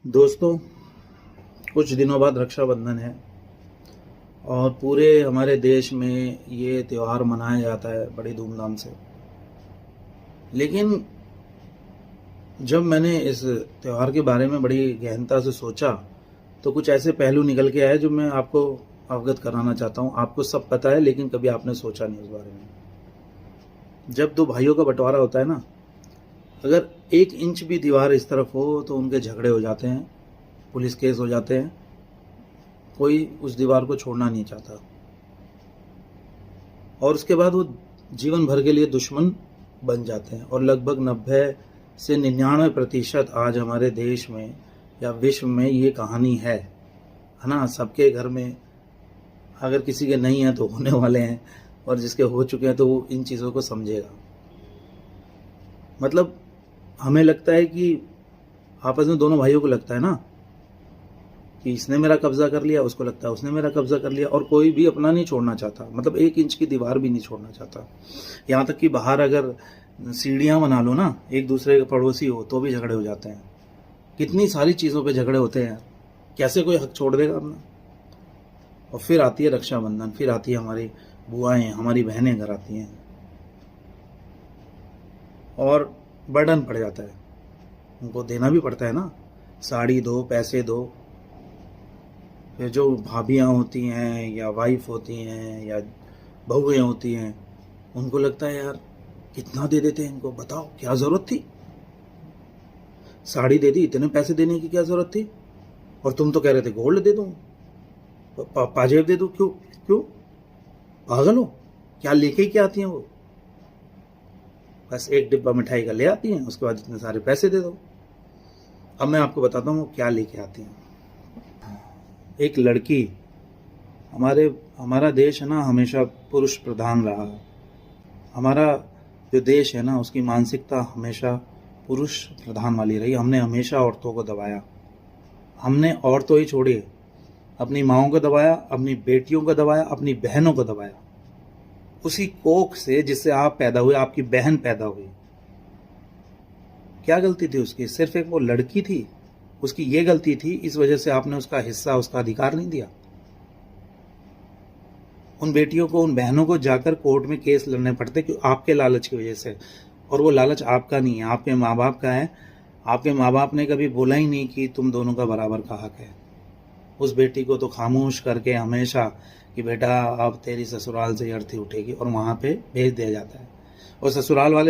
दोस्तों, कुछ दिनों बाद रक्षाबंधन है और पूरे हमारे देश में ये त्यौहार मनाया जाता है बड़ी धूमधाम से। लेकिन जब मैंने इस त्यौहार के बारे में बड़ी गहनता से सोचा तो कुछ ऐसे पहलू निकल के आए जो मैं आपको अवगत कराना चाहता हूँ। आपको सब पता है लेकिन कभी आपने सोचा नहीं उस बारे में। जब दो भाइयों का बंटवारा होता है ना, अगर 1 इंच भी दीवार इस तरफ हो तो उनके झगड़े हो जाते हैं, पुलिस केस हो जाते हैं। कोई उस दीवार को छोड़ना नहीं चाहता और उसके बाद वो जीवन भर के लिए दुश्मन बन जाते हैं। और लगभग 90 से 99% आज हमारे देश में या विश्व में ये कहानी है ना। सबके घर में, अगर किसी के नहीं है तो होने वाले हैं, और जिसके हो चुके हैं तो वो इन चीज़ों को समझेगा। मतलब हमें लगता है कि आपस में दोनों भाइयों को लगता है ना कि इसने मेरा कब्जा कर लिया, उसको लगता है उसने मेरा कब्जा कर लिया, और कोई भी अपना नहीं छोड़ना चाहता। मतलब 1 इंच की दीवार भी नहीं छोड़ना चाहता। यहाँ तक कि बाहर अगर सीढ़ियाँ बना लो ना, एक दूसरे के पड़ोसी हो तो भी झगड़े हो जाते हैं। कितनी सारी चीज़ों पे झगड़े होते हैं। कैसे कोई हक छोड़ देगा अपना। और फिर आती है रक्षाबंधन, फिर आती है हमारी बुआएं, हमारी बहनें घर आती हैं और बर्डन पड़ जाता है। उनको देना भी पड़ता है ना, साड़ी दो, पैसे दो। फिर जो भाभियाँ होती हैं या वाइफ होती हैं या बहुएँ होती हैं, उनको लगता है यार कितना दे देते हैं इनको, बताओ क्या ज़रूरत थी। साड़ी दे दी, इतने पैसे देने की क्या ज़रूरत थी। और तुम तो कह रहे थे गोल्ड दे दूँ, पाजेब दे दूँ। क्यों क्यों पागल हो क्या। लेके क्या आती हैं वो, बस एक डिब्बा मिठाई का ले आती हैं, उसके बाद इतने सारे पैसे दे दो। अब मैं आपको बताता हूँ वो क्या लेके आती हैं। एक लड़की, हमारा देश है ना हमेशा पुरुष प्रधान रहा। हमारा जो देश है ना उसकी मानसिकता हमेशा पुरुष प्रधान वाली रही। हमने हमेशा औरतों को दबाया। हमने औरतों ही छोड़िए, अपनी माँओं को दबाया, अपनी बेटियों को दबाया, अपनी बहनों को दबाया। उसी कोख से जिससे आप पैदा हुए, आपकी बहन पैदा हुई। क्या गलती थी उसकी। सिर्फ एक वो लड़की थी, उसकी ये गलती थी, इस वजह से आपने उसका हिस्सा, उसका अधिकार नहीं दिया। उन बेटियों को, उन बहनों को जाकर कोर्ट में केस लड़ने पड़ते क्यों, आपके लालच की वजह से। और वो लालच आपका नहीं है, आपके माँ बाप का है। आपके माँ बाप ने कभी बोला ही नहीं कि तुम दोनों का बराबर का हक है। उस बेटी को तो खामोश करके हमेशा कि बेटा अब तेरी ससुराल से अर्थी उठेगी, और वहाँ पे भेज दिया जाता है। और ससुराल वाले